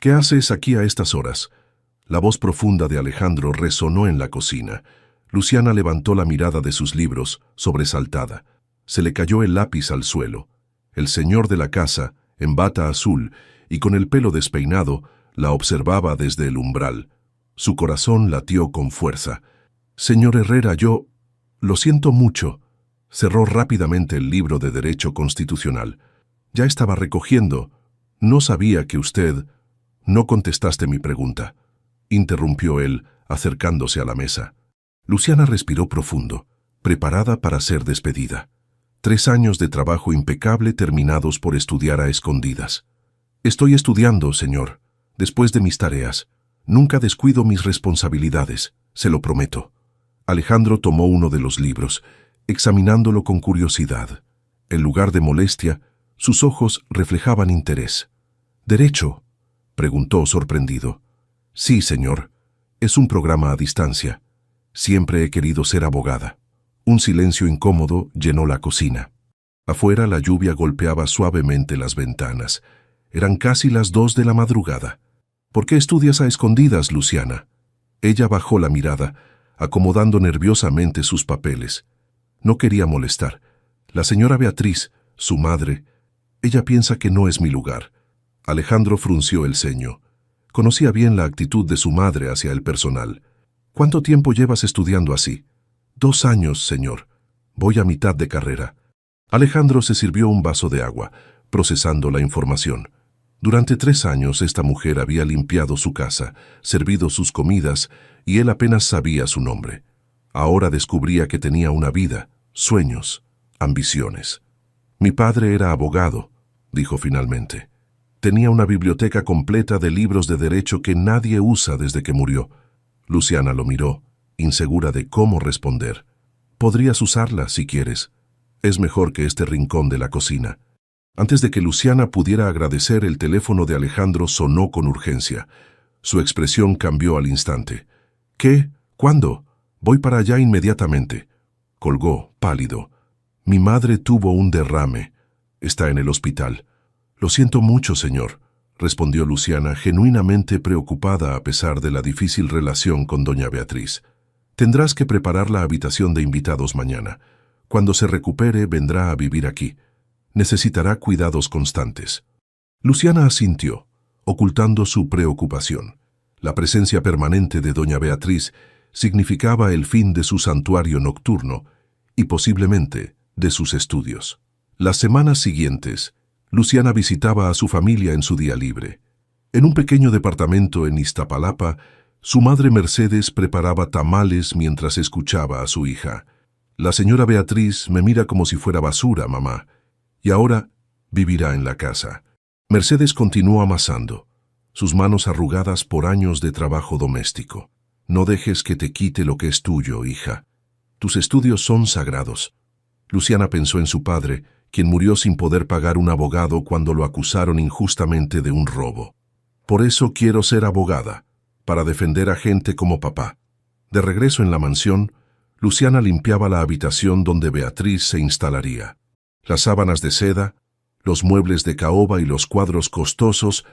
¿Qué haces aquí a estas horas? La voz profunda de Alejandro resonó en la cocina. Luciana levantó la mirada de sus libros, sobresaltada. Se le cayó el lápiz al suelo. El señor de la casa, en bata azul y con el pelo despeinado, la observaba desde el umbral. Su corazón latió con fuerza. «Señor Herrera, yo... lo siento mucho». Cerró rápidamente el libro de Derecho Constitucional. «Ya estaba recogiendo. No sabía que usted...» «No contestaste mi pregunta», interrumpió él, acercándose a la mesa. Luciana respiró profundo, preparada para ser despedida. 3 años de trabajo impecable terminados por estudiar a escondidas. «Estoy estudiando, señor, después de mis tareas. Nunca descuido mis responsabilidades, se lo prometo». Alejandro tomó uno de los libros, examinándolo con curiosidad. En lugar de molestia, sus ojos reflejaban interés. «¿Derecho?», preguntó sorprendido. «Sí, señor. Es un programa a distancia. Siempre he querido ser abogada». Un silencio incómodo llenó la cocina. Afuera la lluvia golpeaba suavemente las ventanas. Eran casi las 2 de la madrugada. «¿Por qué estudias a escondidas, Luciana?». Ella bajó la mirada, acomodando nerviosamente sus papeles. No quería molestar. «La señora Beatriz, su madre, ella piensa que no es mi lugar». Alejandro frunció el ceño. Conocía bien la actitud de su madre hacia el personal. «¿Cuánto tiempo llevas estudiando así?». 2 años, señor. Voy a mitad de carrera». Alejandro se sirvió un vaso de agua, procesando la información. Durante 3 años esta mujer había limpiado su casa, servido sus comidas, y él apenas sabía su nombre. Ahora descubría que tenía una vida, sueños, ambiciones. «Mi padre era abogado», dijo finalmente. «Tenía una biblioteca completa de libros de derecho que nadie usa desde que murió». Luciana lo miró, insegura de cómo responder. «Podrías usarla si quieres. Es mejor que este rincón de la cocina». Antes de que Luciana pudiera agradecer, el teléfono de Alejandro sonó con urgencia. Su expresión cambió al instante. «¿Qué? ¿Cuándo? Voy para allá inmediatamente». Colgó, pálido. «Mi madre tuvo un derrame. Está en el hospital». «Lo siento mucho, señor», respondió Luciana, genuinamente preocupada a pesar de la difícil relación con doña Beatriz. «Tendrás que preparar la habitación de invitados mañana. Cuando se recupere, vendrá a vivir aquí. Necesitará cuidados constantes». Luciana asintió, ocultando su preocupación. La presencia permanente de doña Beatriz significaba el fin de su santuario nocturno y posiblemente de sus estudios. Las semanas siguientes, Luciana visitaba a su familia en su día libre. En un pequeño departamento en Iztapalapa, su madre Mercedes preparaba tamales mientras escuchaba a su hija. «La señora Beatriz me mira como si fuera basura, mamá, y ahora vivirá en la casa». Mercedes continuó amasando, sus manos arrugadas por años de trabajo doméstico. «No dejes que te quite lo que es tuyo, hija. Tus estudios son sagrados». Luciana pensó en su padre, quien murió sin poder pagar un abogado cuando lo acusaron injustamente de un robo. «Por eso quiero ser abogada, para defender a gente como papá». De regreso en la mansión, Luciana limpiaba la habitación donde Beatriz se instalaría. Las sábanas de seda, los muebles de caoba y los cuadros costosos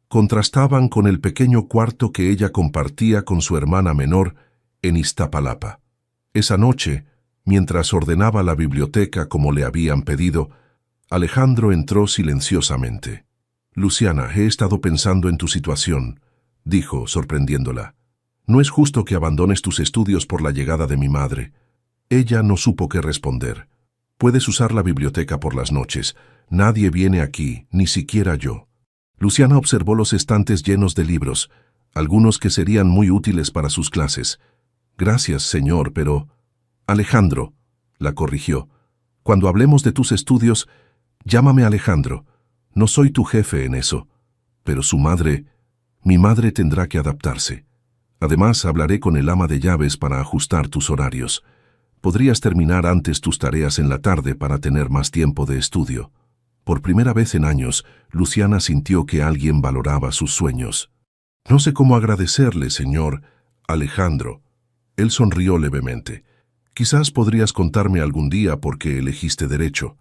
contrastaban con el pequeño cuarto que ella compartía con su hermana menor en Iztapalapa. Esa noche, mientras ordenaba la biblioteca como le habían pedido, Alejandro entró silenciosamente. «Luciana, he estado pensando en tu situación», dijo, sorprendiéndola. «No es justo que abandones tus estudios por la llegada de mi madre». Ella no supo qué responder. «Puedes usar la biblioteca por las noches. Nadie viene aquí, ni siquiera yo». Luciana observó los estantes llenos de libros, algunos que serían muy útiles para sus clases. «Gracias, señor, pero...» «Alejandro», la corrigió. «Cuando hablemos de tus estudios, llámame Alejandro. No soy tu jefe en eso». «Pero su madre... mi madre tendrá que adaptarse. Además, hablaré con el ama de llaves para ajustar tus horarios. Podrías terminar antes tus tareas en la tarde para tener más tiempo de estudio». Por primera vez en años, Luciana sintió que alguien valoraba sus sueños. «No sé cómo agradecerle, señor Alejandro». Él sonrió levemente. «Quizás podrías contarme algún día por qué elegiste derecho».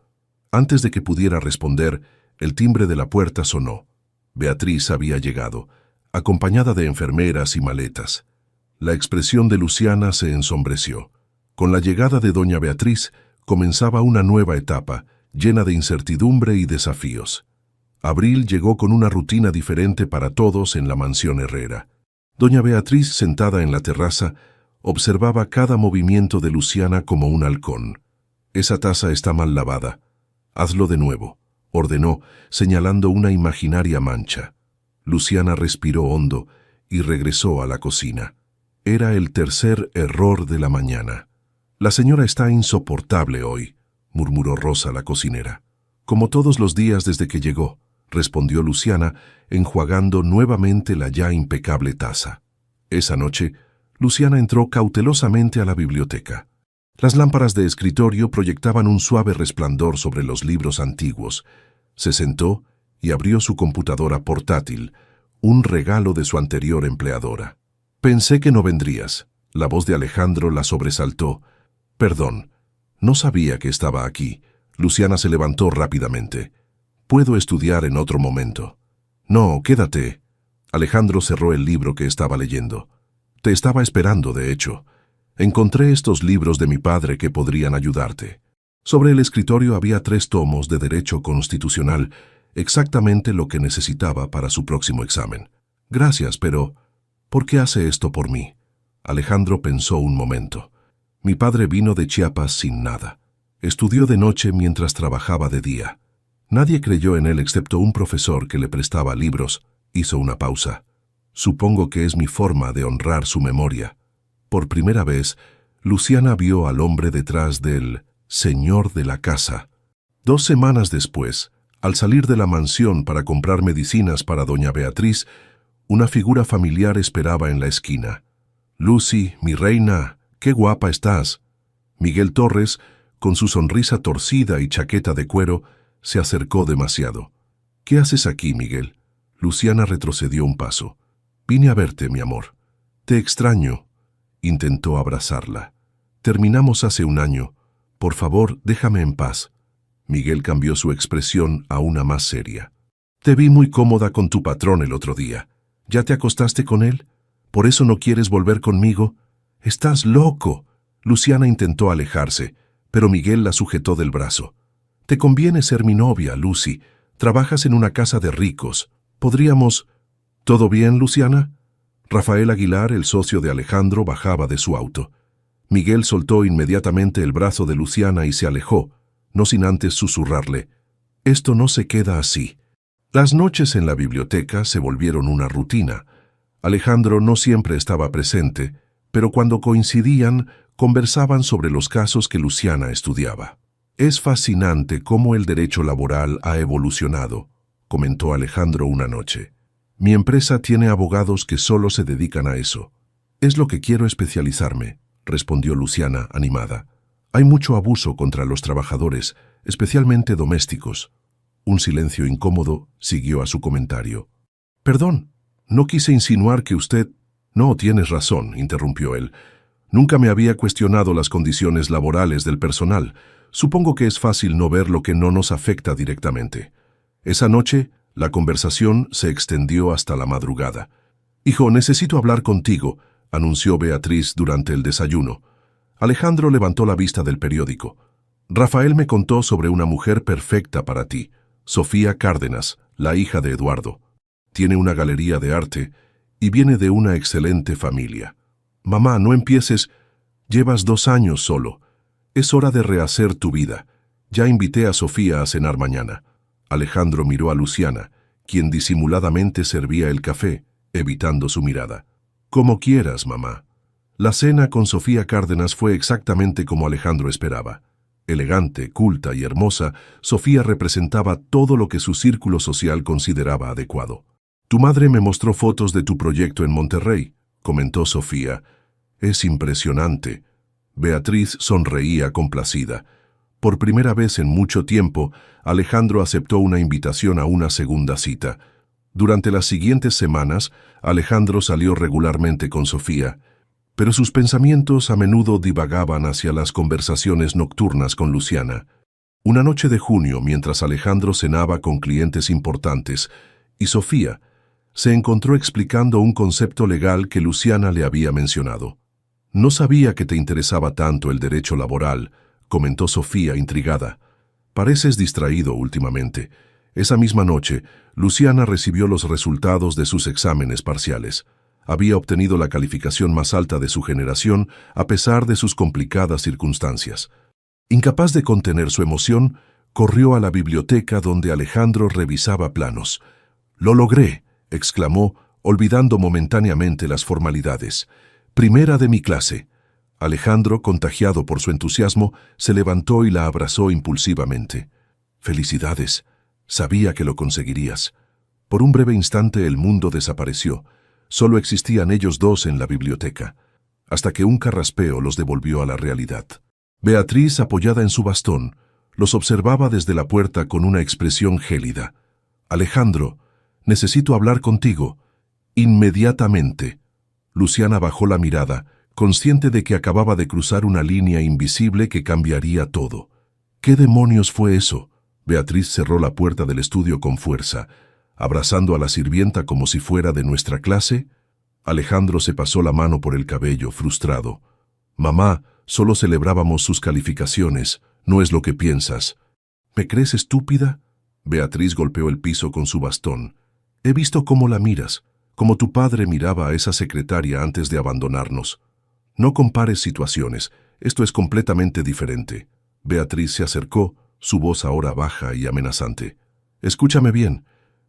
Antes de que pudiera responder, el timbre de la puerta sonó. Beatriz había llegado. acompañada de enfermeras y maletas. La expresión de Luciana se ensombreció. Con la llegada de doña Beatriz comenzaba una nueva etapa, llena de incertidumbre y desafíos. Abril llegó con una rutina diferente para todos en la mansión Herrera. Doña Beatriz, sentada en la terraza, observaba cada movimiento de Luciana como un halcón. «Esa taza está mal lavada. Hazlo de nuevo», ordenó, señalando una imaginaria mancha. Luciana respiró hondo y regresó a la cocina. Era el tercer error de la mañana. «La señora está insoportable hoy», murmuró Rosa, la cocinera. «Como todos los días desde que llegó», respondió Luciana, enjuagando nuevamente la ya impecable taza. Esa noche, Luciana entró cautelosamente a la biblioteca. Las lámparas de escritorio proyectaban un suave resplandor sobre los libros antiguos. Se sentó y abrió su computadora portátil, un regalo de su anterior empleadora. «Pensé que no vendrías». La voz de Alejandro la sobresaltó. «Perdón, no sabía que estaba aquí». Luciana se levantó rápidamente. «Puedo estudiar en otro momento». «No, quédate». Alejandro cerró el libro que estaba leyendo. «Te estaba esperando, de hecho. Encontré estos libros de mi padre que podrían ayudarte». Sobre el escritorio había 3 tomos de Derecho Constitucional, exactamente lo que necesitaba para su próximo examen. «Gracias, pero ¿por qué hace esto por mí?». Alejandro pensó un momento. «Mi padre vino de Chiapas sin nada. Estudió de noche mientras trabajaba de día. Nadie creyó en él excepto un profesor que le prestaba libros». Hizo una pausa. «Supongo que es mi forma de honrar su memoria». Por primera vez, Luciana vio al hombre detrás del señor de la casa. 2 semanas después, al salir de la mansión para comprar medicinas para doña Beatriz, una figura familiar esperaba en la esquina. «Lucy, mi reina, qué guapa estás». Miguel Torres, con su sonrisa torcida y chaqueta de cuero, se acercó demasiado. «¿Qué haces aquí, Miguel?». Luciana retrocedió un paso. «Vine a verte, mi amor». «Te extraño». Intentó abrazarla. «Terminamos hace un año. Por favor, déjame en paz». Miguel cambió su expresión a una más seria. «Te vi muy cómoda con tu patrón el otro día. ¿Ya te acostaste con él? ¿Por eso no quieres volver conmigo? ¡Estás loco!». Luciana intentó alejarse, pero Miguel la sujetó del brazo. «Te conviene ser mi novia, Lucy. Trabajas en una casa de ricos. Podríamos...». «¿Todo bien, Luciana?». Rafael Aguilar, el socio de Alejandro, bajaba de su auto. Miguel soltó inmediatamente el brazo de Luciana y se alejó, no sin antes susurrarle: «Esto no se queda así». Las noches en la biblioteca se volvieron una rutina. Alejandro no siempre estaba presente, pero cuando coincidían, conversaban sobre los casos que Luciana estudiaba. «Es fascinante cómo el derecho laboral ha evolucionado», comentó Alejandro una noche. «Mi empresa tiene abogados que solo se dedican a eso». «Es lo que quiero especializarme», respondió Luciana, animada. «Hay mucho abuso contra los trabajadores, especialmente domésticos». Un silencio incómodo siguió a su comentario. «Perdón, no quise insinuar que usted...». «No, tienes razón», interrumpió él. «Nunca me había cuestionado las condiciones laborales del personal. Supongo que es fácil no ver lo que no nos afecta directamente». Esa noche, la conversación se extendió hasta la madrugada. «Hijo, necesito hablar contigo», anunció Beatriz durante el desayuno. Alejandro levantó la vista del periódico. «Rafael me contó sobre una mujer perfecta para ti, Sofía Cárdenas, la hija de Eduardo. Tiene una galería de arte y viene de una excelente familia. Mamá, no empieces. Llevas 2 años solo. Es hora de rehacer tu vida. Ya invité a Sofía a cenar mañana». Alejandro miró a Luciana, quien disimuladamente servía el café, evitando su mirada. «Como quieras, mamá». La cena con Sofía Cárdenas fue exactamente como Alejandro esperaba. Elegante, culta y hermosa, Sofía representaba todo lo que su círculo social consideraba adecuado. «Tu madre me mostró fotos de tu proyecto en Monterrey», comentó Sofía. «Es impresionante». Beatriz sonreía complacida. Por primera vez en mucho tiempo, Alejandro aceptó una invitación a una segunda cita. Durante las siguientes semanas, Alejandro salió regularmente con Sofía, pero sus pensamientos a menudo divagaban hacia las conversaciones nocturnas con Luciana. Una noche de junio, mientras Alejandro cenaba con clientes importantes, y Sofía, Se encontró explicando un concepto legal que Luciana le había mencionado. «No sabía que te interesaba tanto el derecho laboral», comentó Sofía intrigada. «Pareces distraído últimamente». Esa misma noche, Luciana recibió los resultados de sus exámenes parciales. Había obtenido la calificación más alta de su generación a pesar de sus complicadas circunstancias. Incapaz de contener su emoción, corrió a la biblioteca donde Alejandro revisaba planos. «Lo logré», exclamó, olvidando momentáneamente las formalidades. «Primera de mi clase». Alejandro, contagiado por su entusiasmo, se levantó y la abrazó impulsivamente. «Felicidades. Sabía que lo conseguirías». Por un breve instante el mundo desapareció. Solo existían ellos dos en la biblioteca, hasta que un carraspeo los devolvió a la realidad. Beatriz, apoyada en su bastón, los observaba desde la puerta con una expresión gélida. «Alejandro, necesito hablar contigo. Inmediatamente». Luciana bajó la mirada, consciente de que acababa de cruzar una línea invisible que cambiaría todo. «¿Qué demonios fue eso?». Beatriz cerró la puerta del estudio con fuerza, abrazando a la sirvienta como si fuera de nuestra clase. Alejandro se pasó la mano por el cabello, frustrado. «Mamá, solo celebrábamos sus calificaciones, no es lo que piensas». «¿Me crees estúpida?». Beatriz golpeó el piso con su bastón. «He visto cómo la miras, como tu padre miraba a esa secretaria antes de abandonarnos. No compares situaciones, esto es completamente diferente». Beatriz se acercó, su voz ahora baja y amenazante. «Escúchame bien.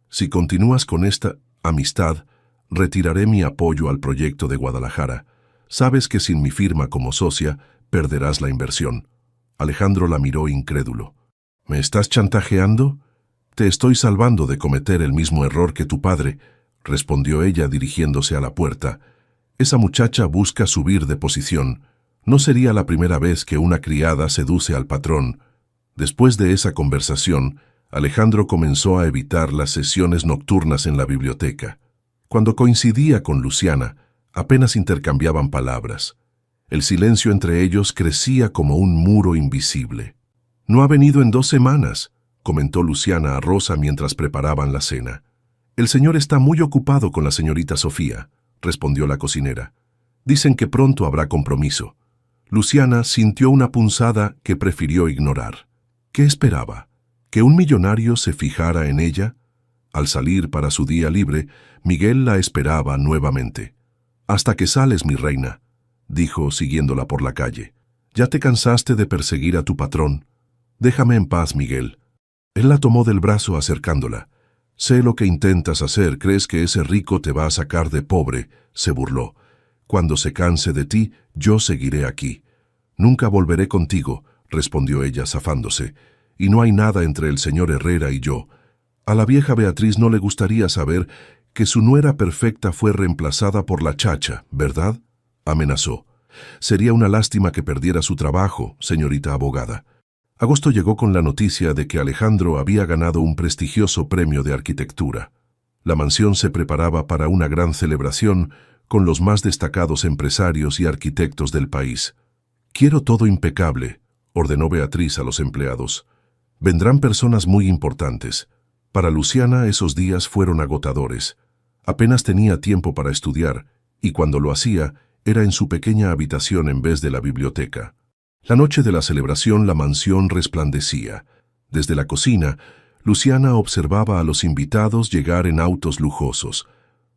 Si continúas con esta amistad, retiraré mi apoyo al proyecto de Guadalajara. Sabes que sin mi firma como socia, perderás la inversión». Alejandro la miró incrédulo. «¿Me estás chantajeando?». «Te estoy salvando de cometer el mismo error que tu padre», respondió ella dirigiéndose a la puerta. «Esa muchacha busca subir de posición. No sería la primera vez que una criada seduce al patrón». Después de esa conversación, Alejandro comenzó a evitar las sesiones nocturnas en la biblioteca. Cuando coincidía con Luciana, apenas intercambiaban palabras. El silencio entre ellos crecía como un muro invisible. «No ha venido en 2 semanas», comentó Luciana a Rosa mientras preparaban la cena. «El señor está muy ocupado con la señorita Sofía», respondió la cocinera. «Dicen que pronto habrá compromiso». Luciana sintió una punzada que prefirió ignorar. ¿Qué esperaba? ¿Que un millonario se fijara en ella? Al salir para su día libre, Miguel la esperaba nuevamente. «Hasta que sales, mi reina», dijo siguiéndola por la calle. «¿Ya te cansaste de perseguir a tu patrón? Déjame en paz, Miguel». Él la tomó del brazo acercándola. «Sé lo que intentas hacer, crees que ese rico te va a sacar de pobre», se burló. «Cuando se canse de ti, yo seguiré aquí». «Nunca volveré contigo», respondió ella zafándose, «y no hay nada entre el señor Herrera y yo». A la vieja Beatriz no le gustaría saber que su nuera perfecta fue reemplazada por la chacha, ¿verdad?, amenazó. «Sería una lástima que perdiera su trabajo, señorita abogada». Agosto llegó con la noticia de que Alejandro había ganado un prestigioso premio de arquitectura. La mansión se preparaba para una gran celebración con los más destacados empresarios y arquitectos del país. «Quiero todo impecable», ordenó Beatriz a los empleados. «Vendrán personas muy importantes». Para Luciana esos días fueron agotadores. Apenas tenía tiempo para estudiar, y cuando lo hacía, era en su pequeña habitación en vez de la biblioteca. La noche de la celebración la mansión resplandecía. Desde la cocina, Luciana observaba a los invitados llegar en autos lujosos.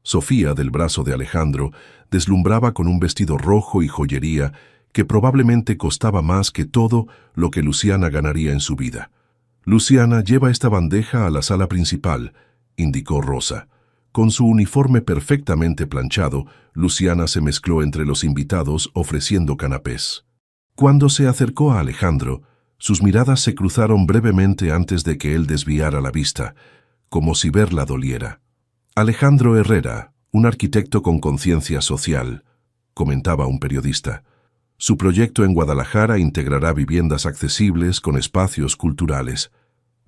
Sofía, del brazo de Alejandro, deslumbraba con un vestido rojo y joyería que probablemente costaba más que todo lo que Luciana ganaría en su vida. «Luciana, lleva esta bandeja a la sala principal», indicó Rosa. Con su uniforme perfectamente planchado, Luciana se mezcló entre los invitados ofreciendo canapés. Cuando se acercó a Alejandro, sus miradas se cruzaron brevemente antes de que él desviara la vista, como si verla doliera. «Alejandro Herrera, un arquitecto con conciencia social», comentaba un periodista. «Su proyecto en Guadalajara integrará viviendas accesibles con espacios culturales.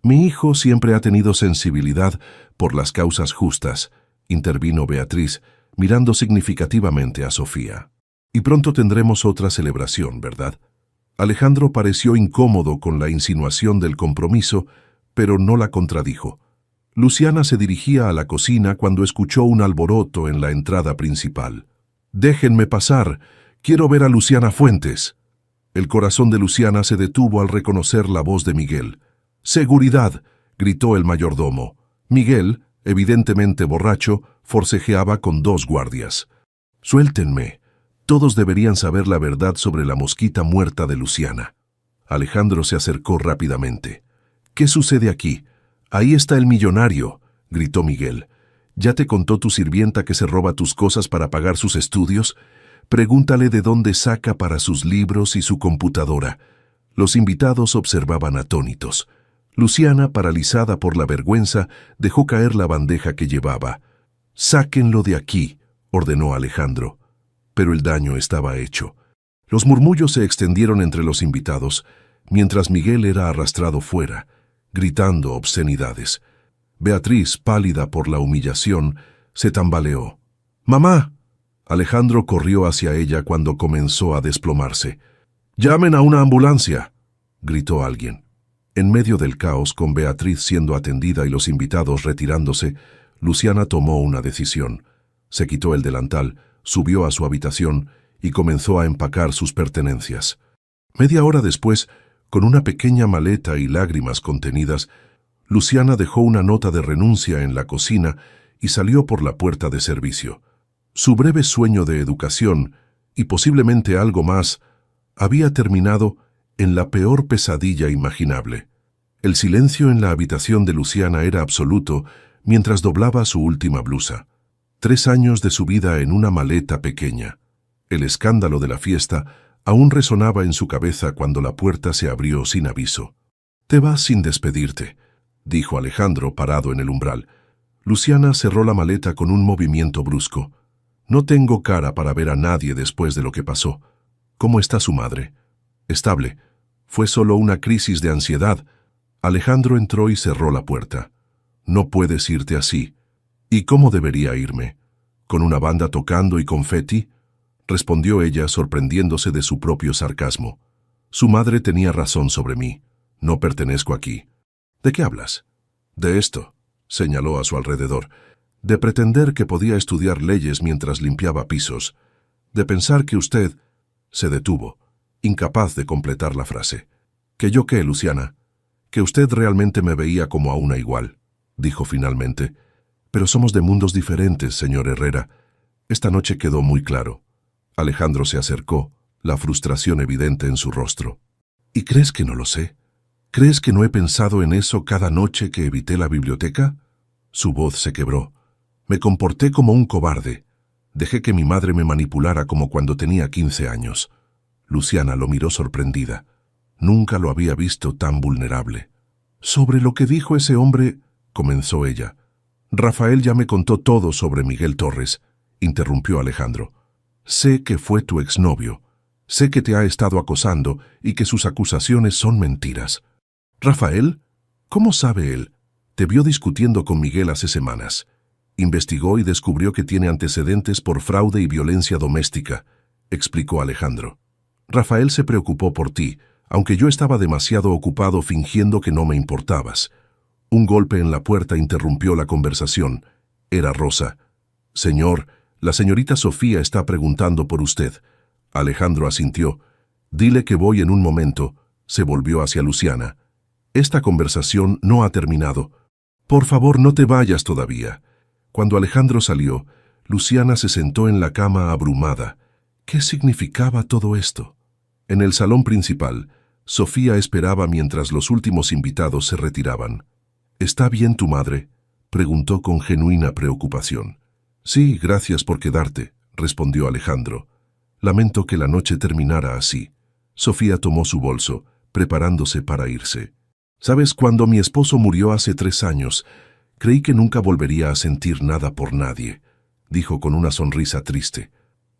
Mi hijo siempre ha tenido sensibilidad por las causas justas», intervino Beatriz, mirando significativamente a Sofía. «Y pronto tendremos otra celebración, ¿verdad?». Alejandro pareció incómodo con la insinuación del compromiso, pero no la contradijo. Luciana se dirigía a la cocina cuando escuchó un alboroto en la entrada principal. «Déjenme pasar. Quiero ver a Luciana Fuentes». El corazón de Luciana se detuvo al reconocer la voz de Miguel. «¡Seguridad!», gritó el mayordomo. Miguel, evidentemente borracho, forcejeaba con 2 guardias. «Suéltenme. Todos deberían saber la verdad sobre la mosquita muerta de Luciana». Alejandro se acercó rápidamente. «¿Qué sucede aquí? Ahí está el millonario», gritó Miguel. «¿Ya te contó tu sirvienta que se roba tus cosas para pagar sus estudios? Pregúntale de dónde saca para sus libros y su computadora». Los invitados observaban atónitos. Luciana, paralizada por la vergüenza, dejó caer la bandeja que llevaba. «Sáquenlo de aquí», ordenó Alejandro. Pero el daño estaba hecho. Los murmullos se extendieron entre los invitados, mientras Miguel era arrastrado fuera, gritando obscenidades. Beatriz, pálida por la humillación, se tambaleó. «¡Mamá!». Alejandro corrió hacia ella cuando comenzó a desplomarse. «¡Llamen a una ambulancia!», gritó alguien. En medio del caos, con Beatriz siendo atendida y los invitados retirándose, Luciana tomó una decisión. Se quitó el delantal, subió a su habitación y comenzó a empacar sus pertenencias. Media hora después, con una pequeña maleta y lágrimas contenidas, Luciana dejó una nota de renuncia en la cocina y salió por la puerta de servicio. Su breve sueño de educación, y posiblemente algo más, había terminado en la peor pesadilla imaginable. El silencio en la habitación de Luciana era absoluto mientras doblaba su última blusa. 3 años de su vida en una maleta pequeña. El escándalo de la fiesta aún resonaba en su cabeza cuando la puerta se abrió sin aviso. «Te vas sin despedirte», dijo Alejandro parado en el umbral. Luciana cerró la maleta con un movimiento brusco. «No tengo cara para ver a nadie después de lo que pasó. ¿Cómo está su madre?» «Estable. Fue solo una crisis de ansiedad». Alejandro entró y cerró la puerta. «No puedes irte así». «¿Y cómo debería irme? ¿Con una banda tocando y confeti?», respondió ella, sorprendiéndose de su propio sarcasmo. «Su madre tenía razón sobre mí. No pertenezco aquí». «¿De qué hablas?» «De esto», señaló a su alrededor. «De pretender que podía estudiar leyes mientras limpiaba pisos. De pensar que usted…» Se detuvo, incapaz de completar la frase. «¿Que yo qué, Luciana? Que usted realmente me veía como a una igual», dijo finalmente. «Pero somos de mundos diferentes, señor Herrera. Esta noche quedó muy claro». Alejandro se acercó, la frustración evidente en su rostro. «¿Y crees que no lo sé? ¿Crees que no he pensado en eso cada noche que evité la biblioteca?». Su voz se quebró. «Me comporté como un cobarde. Dejé que mi madre me manipulara como cuando tenía 15 años». Luciana lo miró sorprendida. Nunca lo había visto tan vulnerable. «Sobre lo que dijo ese hombre…», comenzó ella. «Rafael ya me contó todo sobre Miguel Torres», interrumpió Alejandro. «Sé que fue tu exnovio. Sé que te ha estado acosando y que sus acusaciones son mentiras». «¿Rafael? ¿Cómo sabe él? Te vio discutiendo con Miguel hace semanas. Investigó y descubrió que tiene antecedentes por fraude y violencia doméstica», explicó Alejandro. «Rafael se preocupó por ti, aunque yo estaba demasiado ocupado fingiendo que no me importabas». Un golpe en la puerta interrumpió la conversación. Era Rosa. «Señor, la señorita Sofía está preguntando por usted». Alejandro asintió. «Dile que voy en un momento». Se volvió hacia Luciana. «Esta conversación no ha terminado. Por favor, no te vayas todavía». Cuando Alejandro salió, Luciana se sentó en la cama abrumada. ¿Qué significaba todo esto? En el salón principal, Sofía esperaba mientras los últimos invitados se retiraban. «¿Está bien tu madre?», preguntó con genuina preocupación. «Sí, gracias por quedarte», respondió Alejandro. «Lamento que la noche terminara así». Sofía tomó su bolso, preparándose para irse. «¿Sabes, cuando mi esposo murió hace 3 años, creí que nunca volvería a sentir nada por nadie», dijo con una sonrisa triste.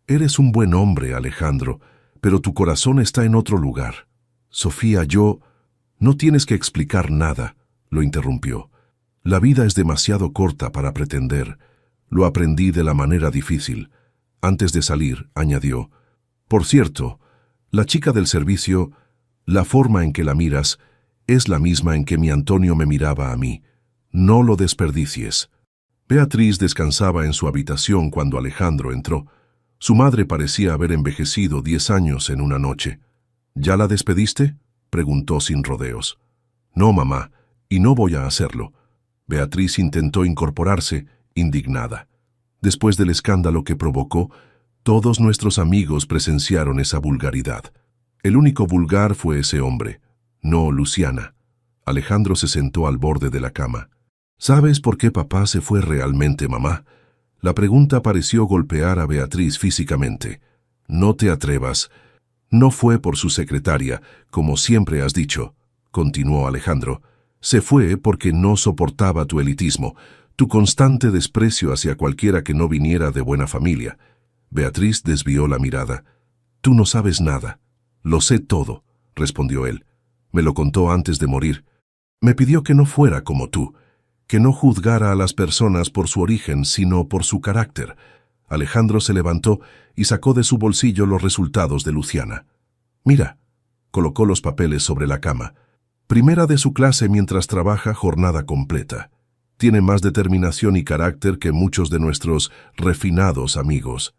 «Eres un buen hombre, Alejandro, pero tu corazón está en otro lugar». «Sofía, yo…». «No tienes que explicar nada», lo interrumpió. «La vida es demasiado corta para pretender. Lo aprendí de la manera difícil». Antes de salir, añadió: «Por cierto, la chica del servicio, la forma en que la miras, es la misma en que mi Antonio me miraba a mí. No lo desperdicies. Beatriz descansaba en su habitación cuando Alejandro entró. Su madre parecía haber envejecido 10 años en una noche. ¿Ya la despediste?, preguntó sin rodeos. No, mamá, y no voy a hacerlo. Beatriz intentó incorporarse, indignada. Después del escándalo que provocó, todos nuestros amigos presenciaron esa vulgaridad. El único vulgar fue ese hombre, no Luciana. Alejandro se sentó al borde de la cama. ¿Sabes por qué papá se fue realmente, mamá? La pregunta pareció golpear a Beatriz físicamente. No te atrevas. No fue por su secretaria, como siempre has dicho, continuó Alejandro. Se fue porque no soportaba tu elitismo, tu constante desprecio hacia cualquiera que no viniera de buena familia. Beatriz desvió la mirada. Tú no sabes nada. Lo sé todo, respondió él. Me lo contó antes de morir. Me pidió que no fuera como tú, que no juzgara a las personas por su origen, sino por su carácter. Alejandro se levantó y sacó de su bolsillo los resultados de Luciana. Mira, colocó los papeles sobre la cama. Primera de su clase mientras trabaja jornada completa. Tiene más determinación y carácter que muchos de nuestros refinados amigos.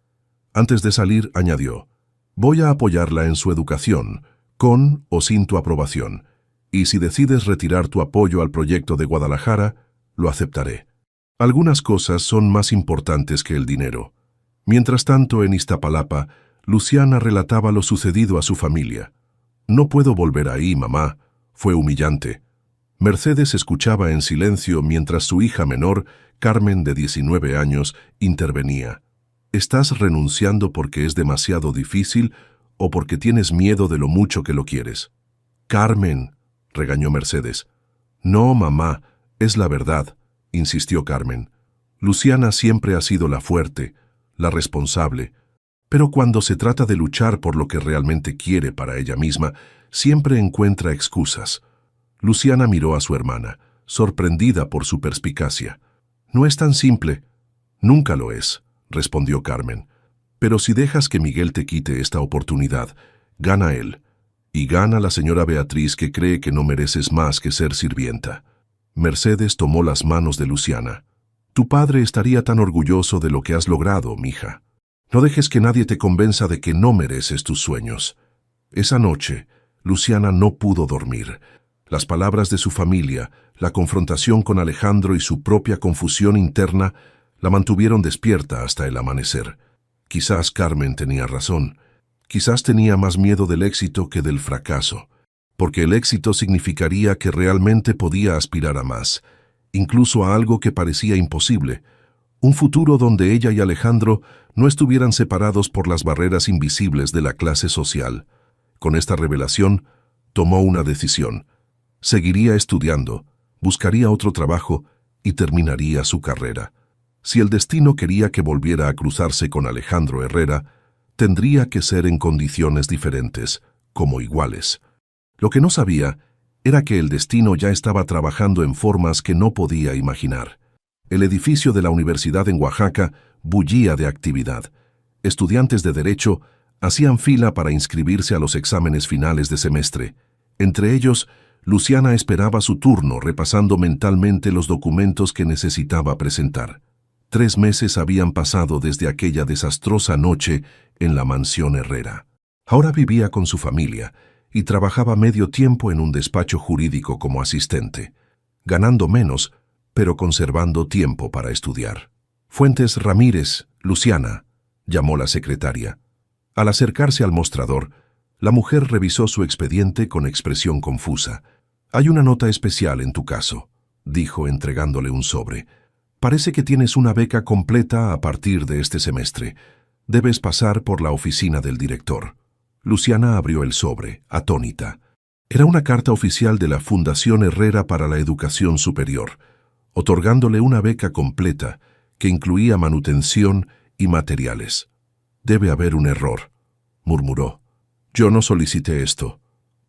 Antes de salir, añadió, voy a apoyarla en su educación, con o sin tu aprobación, y si decides retirar tu apoyo al proyecto de Guadalajara, lo aceptaré. Algunas cosas son más importantes que el dinero. Mientras tanto, en Iztapalapa, Luciana relataba lo sucedido a su familia. No puedo volver ahí, mamá. Fue humillante. Mercedes escuchaba en silencio mientras su hija menor, Carmen, de 19 años, intervenía. ¿Estás renunciando porque es demasiado difícil o porque tienes miedo de lo mucho que lo quieres? Carmen, regañó Mercedes. No, mamá, es la verdad, insistió Carmen. Luciana siempre ha sido la fuerte, la responsable, pero cuando se trata de luchar por lo que realmente quiere para ella misma, siempre encuentra excusas. Luciana miró a su hermana, sorprendida por su perspicacia. No es tan simple. Nunca lo es, respondió Carmen. Pero si dejas que Miguel te quite esta oportunidad, gana él. Y gana la señora Beatriz, que cree que no mereces más que ser sirvienta. Mercedes tomó las manos de Luciana. Tu padre estaría tan orgulloso de lo que has logrado, mija. No dejes que nadie te convenza de que no mereces tus sueños. Esa noche, Luciana no pudo dormir. Las palabras de su familia, la confrontación con Alejandro y su propia confusión interna la mantuvieron despierta hasta el amanecer. Quizás Carmen tenía razón. Quizás tenía más miedo del éxito que del fracaso, porque el éxito significaría que realmente podía aspirar a más, incluso a algo que parecía imposible, un futuro donde ella y Alejandro no estuvieran separados por las barreras invisibles de la clase social. Con esta revelación, tomó una decisión. Seguiría estudiando, buscaría otro trabajo y terminaría su carrera. Si el destino quería que volviera a cruzarse con Alejandro Herrera, tendría que ser en condiciones diferentes, como iguales. Lo que no sabía era que el destino ya estaba trabajando en formas que no podía imaginar. El edificio de la universidad en Oaxaca bullía de actividad. Estudiantes de Derecho hacían fila para inscribirse a los exámenes finales de semestre. Entre ellos, Luciana esperaba su turno repasando mentalmente los documentos que necesitaba presentar. 3 meses habían pasado desde aquella desastrosa noche en la mansión Herrera. Ahora vivía con su familia y trabajaba medio tiempo en un despacho jurídico como asistente, ganando menos, pero conservando tiempo para estudiar. Fuentes Ramírez, Luciana, llamó la secretaria. Al acercarse al mostrador, la mujer revisó su expediente con expresión confusa. Hay una nota especial en tu caso, dijo entregándole un sobre. Parece que tienes una beca completa a partir de este semestre. Debes pasar por la oficina del director. Luciana abrió el sobre, atónita. Era una carta oficial de la Fundación Herrera para la Educación Superior, otorgándole una beca completa que incluía manutención y materiales. Debe haber un error, murmuró. Yo no solicité esto.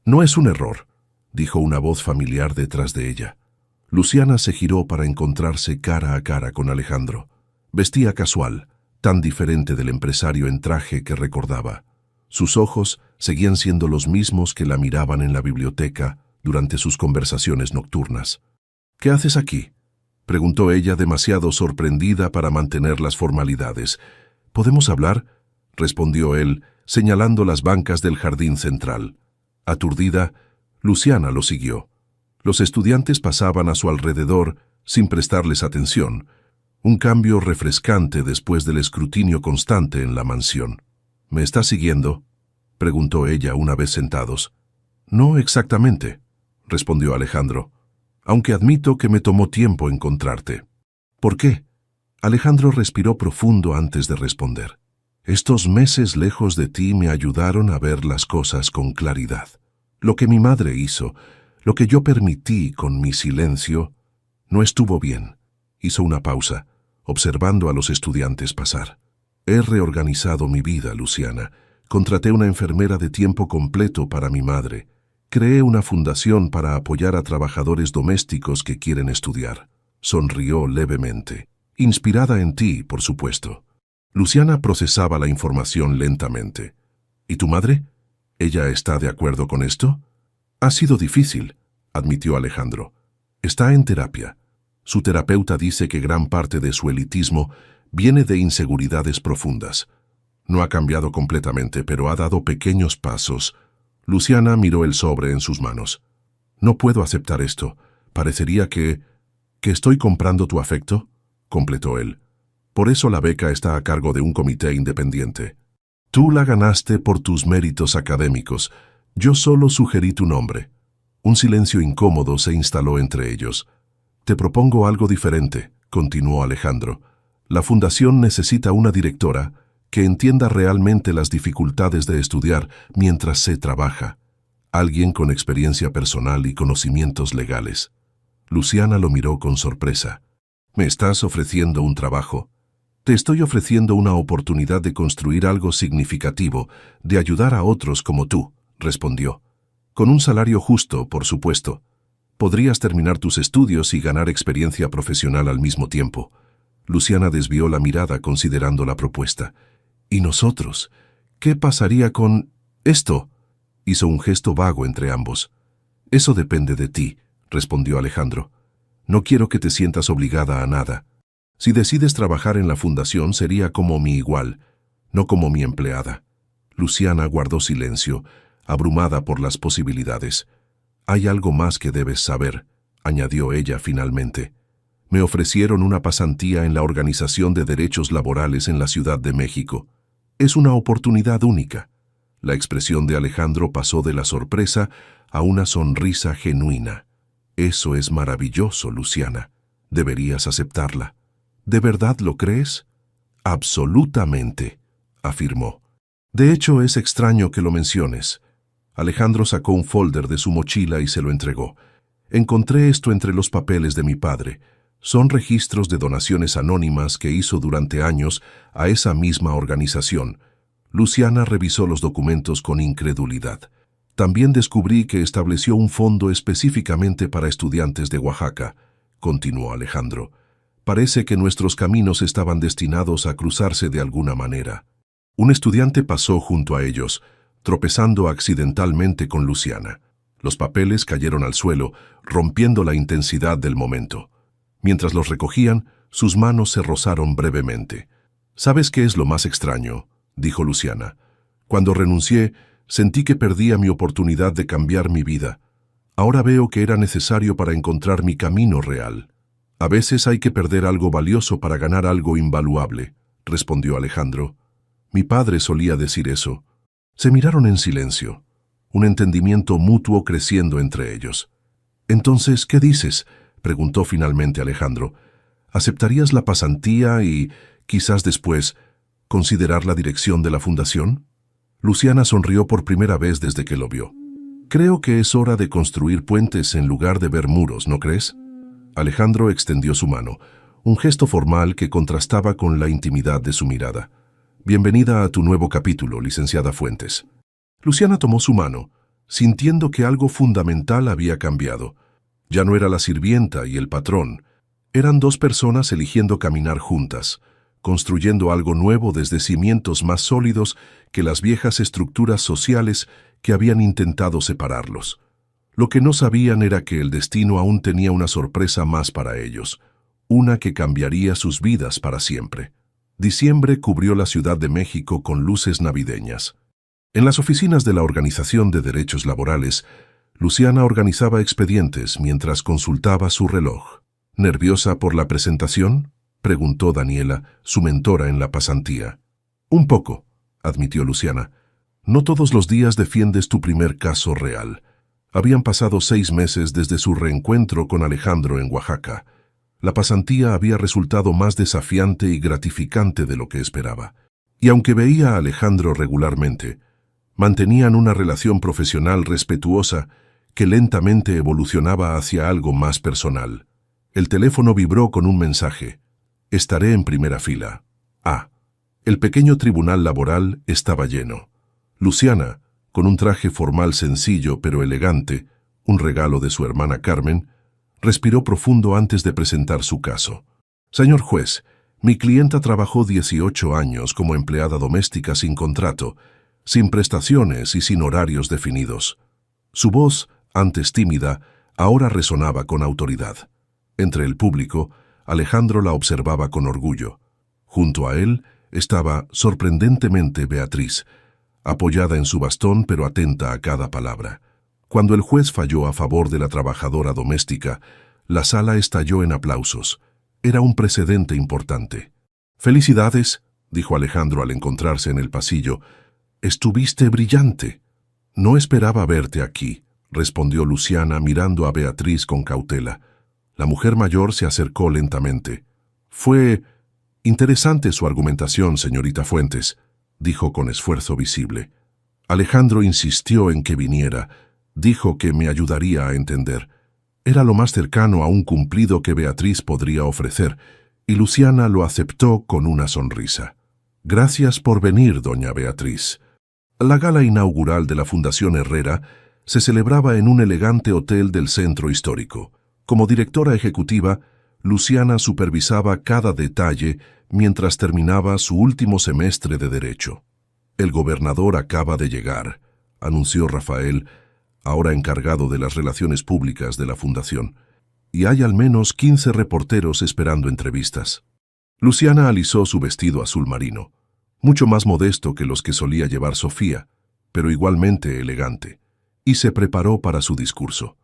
No es un error, dijo una voz familiar detrás de ella. Luciana se giró para encontrarse cara a cara con Alejandro. Vestía casual, tan diferente del empresario en traje que recordaba. Sus ojos seguían siendo los mismos que la miraban en la biblioteca durante sus conversaciones nocturnas. ¿Qué haces aquí?, preguntó ella demasiado sorprendida para mantener las formalidades. ¿Podemos hablar?, respondió él, señalando las bancas del jardín central. Aturdida, Luciana lo siguió. Los estudiantes pasaban a su alrededor sin prestarles atención, un cambio refrescante después del escrutinio constante en la mansión. ¿Me estás siguiendo?, preguntó ella una vez sentados. No exactamente, respondió Alejandro, aunque admito que me tomó tiempo encontrarte. ¿Por qué? Alejandro respiró profundo antes de responder. Estos meses lejos de ti me ayudaron a ver las cosas con claridad. Lo que mi madre hizo, lo que yo permití con mi silencio, no estuvo bien. Hizo una pausa, observando a los estudiantes pasar. He reorganizado mi vida, Luciana. Contraté una enfermera de tiempo completo para mi madre. Creé una fundación para apoyar a trabajadores domésticos que quieren estudiar. Sonrió levemente. Inspirada en ti, por supuesto. Luciana procesaba la información lentamente. ¿Y tu madre? ¿Ella está de acuerdo con esto? Ha sido difícil, admitió Alejandro. Está en terapia. Su terapeuta dice que gran parte de su elitismo viene de inseguridades profundas. No ha cambiado completamente, pero ha dado pequeños pasos. Luciana miró el sobre en sus manos. No puedo aceptar esto. Parecería que estoy comprando tu afecto, completó él. Por eso la beca está a cargo de un comité independiente. Tú la ganaste por tus méritos académicos. Yo solo sugerí tu nombre. Un silencio incómodo se instaló entre ellos. Te propongo algo diferente, continuó Alejandro. La fundación necesita una directora que entienda realmente las dificultades de estudiar mientras se trabaja. Alguien con experiencia personal y conocimientos legales. Luciana lo miró con sorpresa. ¿Me estás ofreciendo un trabajo? Te estoy ofreciendo una oportunidad de construir algo significativo, de ayudar a otros como tú, respondió. Con un salario justo, por supuesto. Podrías terminar tus estudios y ganar experiencia profesional al mismo tiempo. Luciana desvió la mirada considerando la propuesta. ¿Y nosotros? ¿Qué pasaría con esto? Hizo un gesto vago entre ambos. Eso depende de ti, respondió Alejandro. No quiero que te sientas obligada a nada. Si decides trabajar en la fundación sería como mi igual, no como mi empleada. Luciana guardó silencio, abrumada por las posibilidades. Hay algo más que debes saber, añadió ella finalmente. Me ofrecieron una pasantía en la Organización de Derechos Laborales en la Ciudad de México. Es una oportunidad única. La expresión de Alejandro pasó de la sorpresa a una sonrisa genuina. Eso es maravilloso, Luciana. Deberías aceptarla. ¿De verdad lo crees? Absolutamente, afirmó. De hecho, es extraño que lo menciones. Alejandro sacó un folder de su mochila y se lo entregó. Encontré esto entre los papeles de mi padre. Son registros de donaciones anónimas que hizo durante años a esa misma organización. Luciana revisó los documentos con incredulidad. También descubrí que estableció un fondo específicamente para estudiantes de Oaxaca, continuó Alejandro. Parece que nuestros caminos estaban destinados a cruzarse de alguna manera. Un estudiante pasó junto a ellos, tropezando accidentalmente con Luciana. Los papeles cayeron al suelo, rompiendo la intensidad del momento. Mientras los recogían, sus manos se rozaron brevemente. ¿Sabes qué es lo más extraño?, dijo Luciana. Cuando renuncié, sentí que perdía mi oportunidad de cambiar mi vida. Ahora veo que era necesario para encontrar mi camino real. A veces hay que perder algo valioso para ganar algo invaluable, respondió Alejandro. Mi padre solía decir eso. Se miraron en silencio, un entendimiento mutuo creciendo entre ellos. Entonces, ¿qué dices?, preguntó finalmente Alejandro. ¿Aceptarías la pasantía y, quizás después, considerar la dirección de la fundación? Luciana sonrió por primera vez desde que lo vio. Creo que es hora de construir puentes en lugar de ver muros, ¿no crees? Alejandro extendió su mano, un gesto formal que contrastaba con la intimidad de su mirada. Bienvenida a tu nuevo capítulo, licenciada Fuentes. Luciana tomó su mano, sintiendo que algo fundamental había cambiado. Ya no era la sirvienta y el patrón. Eran dos personas eligiendo caminar juntas, construyendo algo nuevo desde cimientos más sólidos que las viejas estructuras sociales que habían intentado separarlos. Lo que no sabían era que el destino aún tenía una sorpresa más para ellos, una que cambiaría sus vidas para siempre. Diciembre cubrió la Ciudad de México con luces navideñas. En las oficinas de la Organización de Derechos Laborales, Luciana organizaba expedientes mientras consultaba su reloj. ¿Nerviosa por la presentación?, preguntó Daniela, su mentora en la pasantía. Un poco, admitió Luciana. No todos los días defiendes tu primer caso real. Habían pasado 6 meses desde su reencuentro con Alejandro en Oaxaca. La pasantía había resultado más desafiante y gratificante de lo que esperaba. Y aunque veía a Alejandro regularmente, mantenían una relación profesional respetuosa que lentamente evolucionaba hacia algo más personal. El teléfono vibró con un mensaje. Estaré en primera fila. El pequeño tribunal laboral estaba lleno. Luciana, con un traje formal sencillo pero elegante, un regalo de su hermana Carmen, respiró profundo antes de presentar su caso. Señor juez, mi clienta trabajó 18 años como empleada doméstica sin contrato, sin prestaciones y sin horarios definidos. Su voz, antes tímida, ahora resonaba con autoridad. Entre el público, Alejandro la observaba con orgullo. Junto a él estaba, sorprendentemente, Beatriz, apoyada en su bastón pero atenta a cada palabra. Cuando el juez falló a favor de la trabajadora doméstica, la sala estalló en aplausos. Era un precedente importante. «Felicidades», dijo Alejandro al encontrarse en el pasillo. «Estuviste brillante». «No esperaba verte aquí», respondió Luciana mirando a Beatriz con cautela. La mujer mayor se acercó lentamente. «Fue interesante su argumentación, señorita Fuentes», dijo con esfuerzo visible. Alejandro insistió en que viniera. Dijo que me ayudaría a entender. Era lo más cercano a un cumplido que Beatriz podría ofrecer, y Luciana lo aceptó con una sonrisa. «Gracias por venir, doña Beatriz». La gala inaugural de la Fundación Herrera se celebraba en un elegante hotel del centro histórico. Como directora ejecutiva, Luciana supervisaba cada detalle mientras terminaba su último semestre de Derecho. «El gobernador acaba de llegar», anunció Rafael, ahora encargado de las relaciones públicas de la Fundación, «y hay al menos 15 reporteros esperando entrevistas». Luciana alisó su vestido azul marino, mucho más modesto que los que solía llevar Sofía, pero igualmente elegante, y se preparó para su discurso.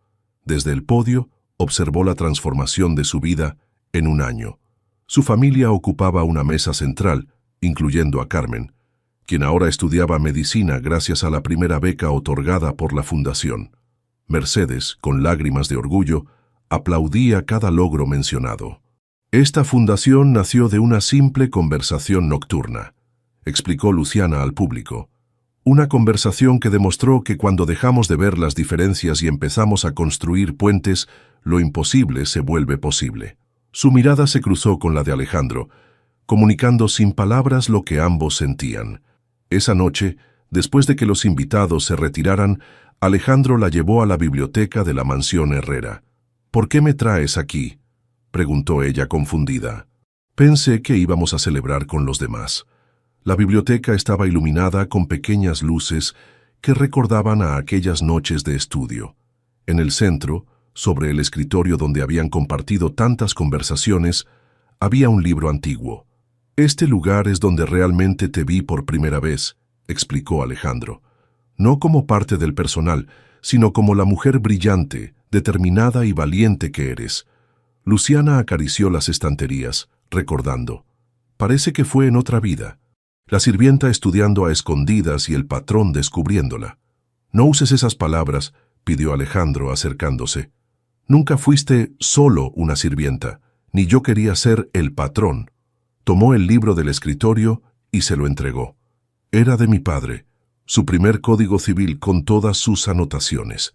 Desde el podio, observó la transformación de su vida en un año. Su familia ocupaba una mesa central, incluyendo a Carmen, quien ahora estudiaba medicina gracias a la primera beca otorgada por la Fundación. Mercedes, con lágrimas de orgullo, aplaudía cada logro mencionado. «Esta fundación nació de una simple conversación nocturna», explicó Luciana al público. «Una conversación que demostró que cuando dejamos de ver las diferencias y empezamos a construir puentes, lo imposible se vuelve posible». Su mirada se cruzó con la de Alejandro, comunicando sin palabras lo que ambos sentían. Esa noche, después de que los invitados se retiraran, Alejandro la llevó a la biblioteca de la mansión Herrera. «¿Por qué me traes aquí?», preguntó ella confundida. «Pensé que íbamos a celebrar con los demás». La biblioteca estaba iluminada con pequeñas luces que recordaban a aquellas noches de estudio. En el centro, sobre el escritorio donde habían compartido tantas conversaciones, había un libro antiguo. «Este lugar es donde realmente te vi por primera vez», explicó Alejandro. «No como parte del personal, sino como la mujer brillante, determinada y valiente que eres». Luciana acarició las estanterías, recordando. Parece que fue en otra vida. La sirvienta estudiando a escondidas y el patrón descubriéndola. «No uses esas palabras», pidió Alejandro acercándose. «Nunca fuiste solo una sirvienta, ni yo quería ser el patrón». Tomó el libro del escritorio y se lo entregó. Era de mi padre, su primer código civil con todas sus anotaciones.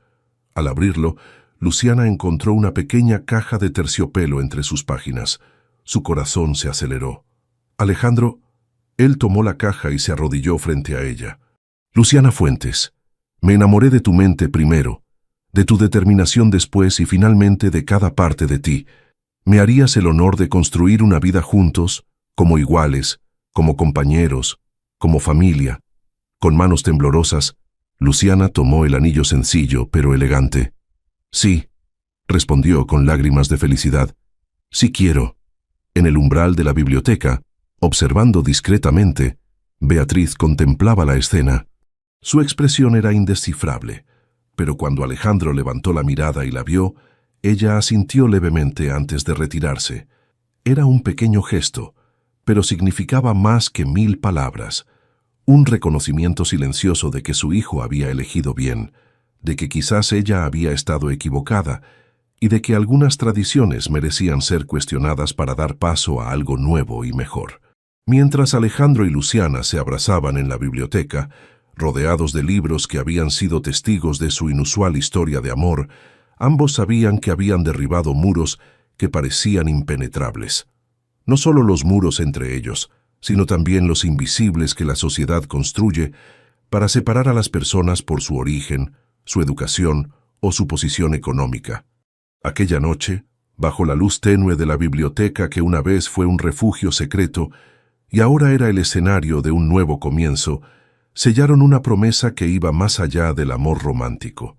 Al abrirlo, Luciana encontró una pequeña caja de terciopelo entre sus páginas. Su corazón se aceleró. «Alejandro», él tomó la caja y se arrodilló frente a ella. «Luciana Fuentes, me enamoré de tu mente primero, de tu determinación después y finalmente de cada parte de ti. ¿Me harías el honor de construir una vida juntos, como iguales, como compañeros, como familia?» Con manos temblorosas, Luciana tomó el anillo sencillo pero elegante. «Sí», respondió con lágrimas de felicidad. «Sí quiero». En el umbral de la biblioteca, observando discretamente, Beatriz contemplaba la escena. Su expresión era indescifrable, pero cuando Alejandro levantó la mirada y la vio, ella asintió levemente antes de retirarse. Era un pequeño gesto, pero significaba más que 1000 palabras. Un reconocimiento silencioso de que su hijo había elegido bien, de que quizás ella había estado equivocada y de que algunas tradiciones merecían ser cuestionadas para dar paso a algo nuevo y mejor. Mientras Alejandro y Luciana se abrazaban en la biblioteca, rodeados de libros que habían sido testigos de su inusual historia de amor, ambos sabían que habían derribado muros que parecían impenetrables. No solo los muros entre ellos, sino también los invisibles que la sociedad construye para separar a las personas por su origen, su educación o su posición económica. Aquella noche, bajo la luz tenue de la biblioteca que una vez fue un refugio secreto y ahora era el escenario de un nuevo comienzo, sellaron una promesa que iba más allá del amor romántico.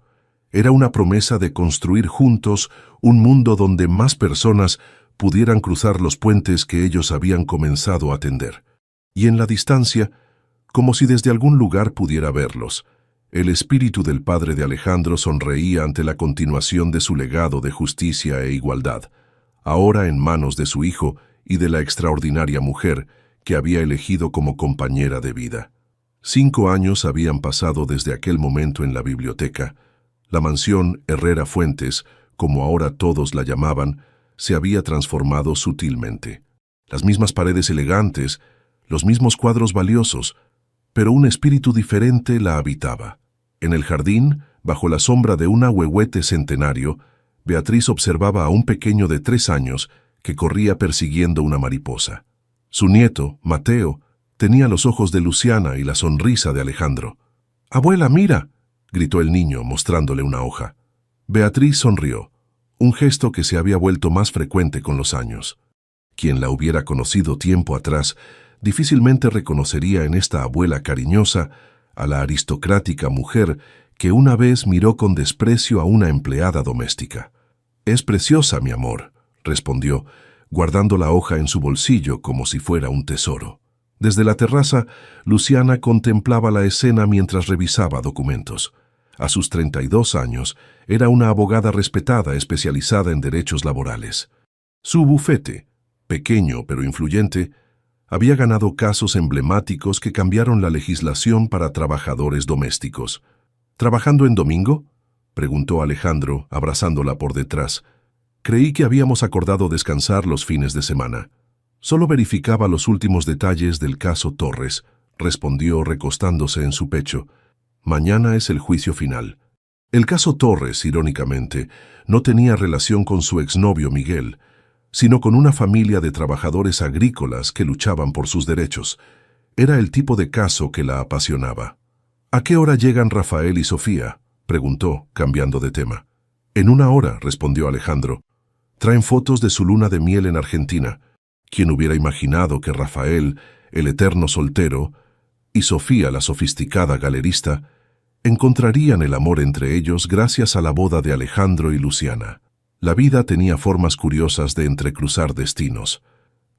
Era una promesa de construir juntos un mundo donde más personas pudieran cruzar los puentes que ellos habían comenzado a tender. Y en la distancia, como si desde algún lugar pudiera verlos, el espíritu del padre de Alejandro sonreía ante la continuación de su legado de justicia e igualdad, ahora en manos de su hijo y de la extraordinaria mujer que había elegido como compañera de vida. 5 años habían pasado desde aquel momento en la biblioteca. La mansión Herrera Fuentes, como ahora todos la llamaban, se había transformado sutilmente. Las mismas paredes elegantes, los mismos cuadros valiosos, pero un espíritu diferente la habitaba. En el jardín, bajo la sombra de un ahuehuete centenario, Beatriz observaba a un pequeño de 3 años que corría persiguiendo una mariposa. Su nieto, Mateo, tenía los ojos de Luciana y la sonrisa de Alejandro. «¡Abuela, mira!», gritó el niño, mostrándole una hoja. Beatriz sonrió, un gesto que se había vuelto más frecuente con los años. Quien la hubiera conocido tiempo atrás, difícilmente reconocería en esta abuela cariñosa a la aristocrática mujer que una vez miró con desprecio a una empleada doméstica. «Es preciosa, mi amor», respondió, guardando la hoja en su bolsillo como si fuera un tesoro. Desde la terraza, Luciana contemplaba la escena mientras revisaba documentos. A sus 32 años, era una abogada respetada especializada en derechos laborales. Su bufete, pequeño pero influyente, había ganado casos emblemáticos que cambiaron la legislación para trabajadores domésticos. «¿Trabajando en domingo?», preguntó Alejandro, abrazándola por detrás. «Creí que habíamos acordado descansar los fines de semana». «Solo verificaba los últimos detalles del caso Torres», respondió recostándose en su pecho. «Mañana es el juicio final». El caso Torres, irónicamente, no tenía relación con su exnovio Miguel, sino con una familia de trabajadores agrícolas que luchaban por sus derechos. Era el tipo de caso que la apasionaba. «¿A qué hora llegan Rafael y Sofía?», preguntó, cambiando de tema. «En 1 hora», respondió Alejandro. «Traen fotos de su luna de miel en Argentina». ¿Quién hubiera imaginado que Rafael, el eterno soltero, y Sofía, la sofisticada galerista, encontrarían el amor entre ellos gracias a la boda de Alejandro y Luciana? La vida tenía formas curiosas de entrecruzar destinos.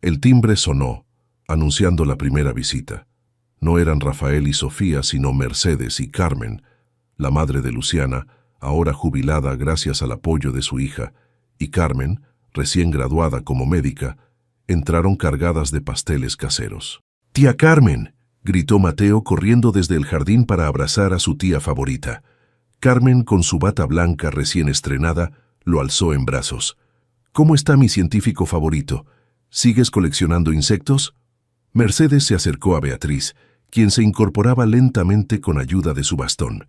El timbre sonó, anunciando la primera visita. No eran Rafael y Sofía, sino Mercedes y Carmen, la madre de Luciana, ahora jubilada gracias al apoyo de su hija, y Carmen, recién graduada como médica, entraron cargadas de pasteles caseros. «¡Tía Carmen!», gritó Mateo corriendo desde el jardín para abrazar a su tía favorita. Carmen, con su bata blanca recién estrenada, lo alzó en brazos. «¿Cómo está mi científico favorito? ¿Sigues coleccionando insectos?». Mercedes se acercó a Beatriz, quien se incorporaba lentamente con ayuda de su bastón.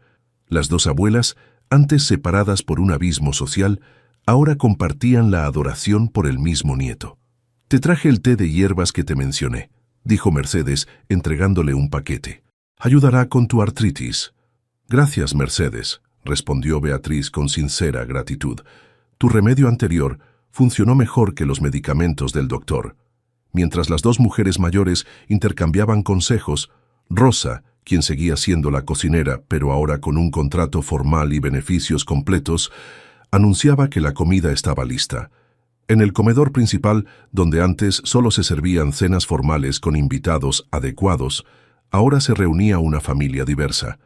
Las dos abuelas, antes separadas por un abismo social, ahora compartían la adoración por el mismo nieto. «Te traje el té de hierbas que te mencioné», dijo Mercedes, entregándole un paquete. «Ayudará con tu artritis». «Gracias, Mercedes», respondió Beatriz con sincera gratitud. «Tu remedio anterior funcionó mejor que los medicamentos del doctor». Mientras las dos mujeres mayores intercambiaban consejos, Rosa, quien seguía siendo la cocinera, pero ahora con un contrato formal y beneficios completos, anunciaba que la comida estaba lista. En el comedor principal, donde antes solo se servían cenas formales con invitados adecuados, ahora se reunía una familia diversa.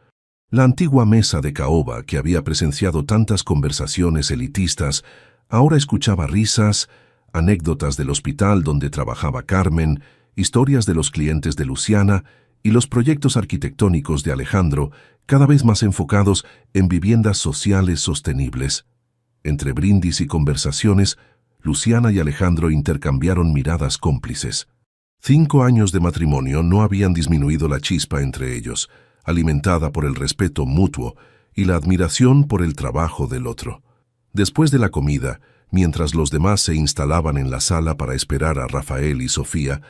La antigua mesa de caoba, que había presenciado tantas conversaciones elitistas, ahora escuchaba risas, anécdotas del hospital donde trabajaba Carmen, historias de los clientes de Luciana y los proyectos arquitectónicos de Alejandro, cada vez más enfocados en viviendas sociales sostenibles. Entre brindis y conversaciones, Luciana y Alejandro intercambiaron miradas cómplices. 5 años de matrimonio no habían disminuido la chispa entre ellos, alimentada por el respeto mutuo y la admiración por el trabajo del otro. Después de la comida, mientras los demás se instalaban en la sala para esperar a Rafael y Sofía,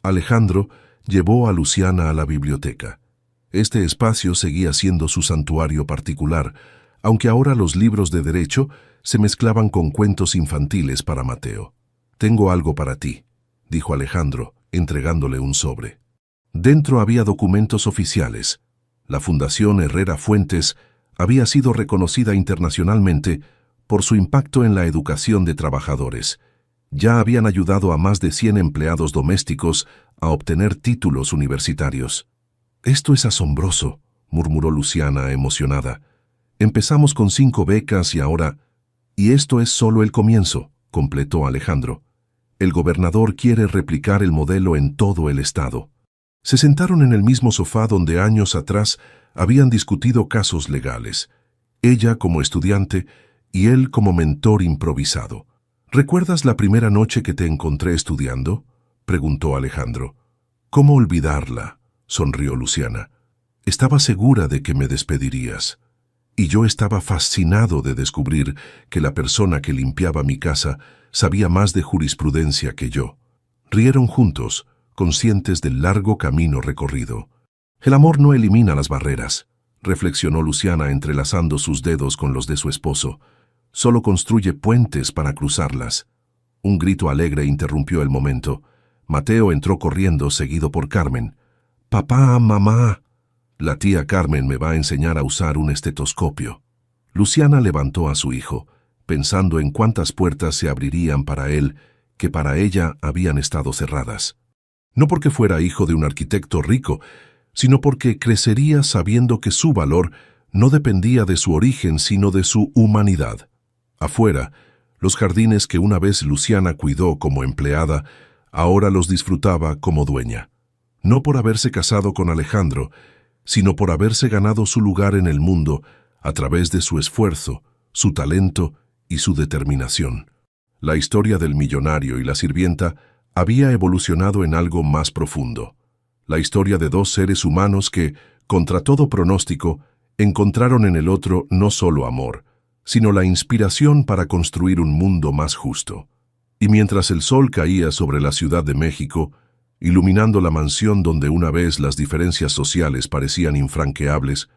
Alejandro llevó a Luciana a la biblioteca. Este espacio seguía siendo su santuario particular, aunque ahora los libros de derecho se mezclaban con cuentos infantiles para Mateo. «Tengo algo para ti», dijo Alejandro, entregándole un sobre. Dentro había documentos oficiales. La Fundación Herrera Fuentes había sido reconocida internacionalmente por su impacto en la educación de trabajadores. Ya habían ayudado a más de 100 empleados domésticos a obtener títulos universitarios. «Esto es asombroso», murmuró Luciana emocionada. «Empezamos con 5 becas y ahora...» «Y esto es solo el comienzo», completó Alejandro. «El gobernador quiere replicar el modelo en todo el estado». Se sentaron en el mismo sofá donde años atrás habían discutido casos legales. Ella como estudiante y él como mentor improvisado. «¿Recuerdas la primera noche que te encontré estudiando?», preguntó Alejandro. «¿Cómo olvidarla?», sonrió Luciana. «Estaba segura de que me despedirías. Y yo estaba fascinado de descubrir que la persona que limpiaba mi casa sabía más de jurisprudencia que yo». Rieron juntos, conscientes del largo camino recorrido. «El amor no elimina las barreras», reflexionó Luciana entrelazando sus dedos con los de su esposo. «Solo construye puentes para cruzarlas». Un grito alegre interrumpió el momento. Mateo entró corriendo, seguido por Carmen. «Papá, mamá, la tía Carmen me va a enseñar a usar un estetoscopio». Luciana levantó a su hijo, pensando en cuántas puertas se abrirían para él, que para ella habían estado cerradas. No porque fuera hijo de un arquitecto rico, sino porque crecería sabiendo que su valor no dependía de su origen, sino de su humanidad. Afuera, los jardines que una vez Luciana cuidó como empleada, ahora los disfrutaba como dueña. No por haberse casado con Alejandro, sino por haberse ganado su lugar en el mundo a través de su esfuerzo, su talento y su determinación. La historia del millonario y la sirvienta había evolucionado en algo más profundo. La historia de 2 seres humanos que, contra todo pronóstico, encontraron en el otro no solo amor, sino la inspiración para construir un mundo más justo. Y mientras el sol caía sobre la Ciudad de México, iluminando la mansión donde una vez las diferencias sociales parecían infranqueables,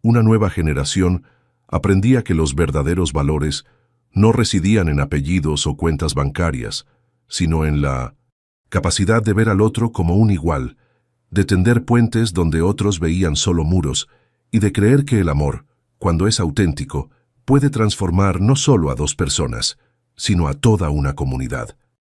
una nueva generación aprendía que los verdaderos valores no residían en apellidos o cuentas bancarias, sino en la capacidad de ver al otro como un igual, de tender puentes donde otros veían solo muros, y de creer que el amor, cuando es auténtico, puede transformar no solo a 2 personas, sino a toda una comunidad.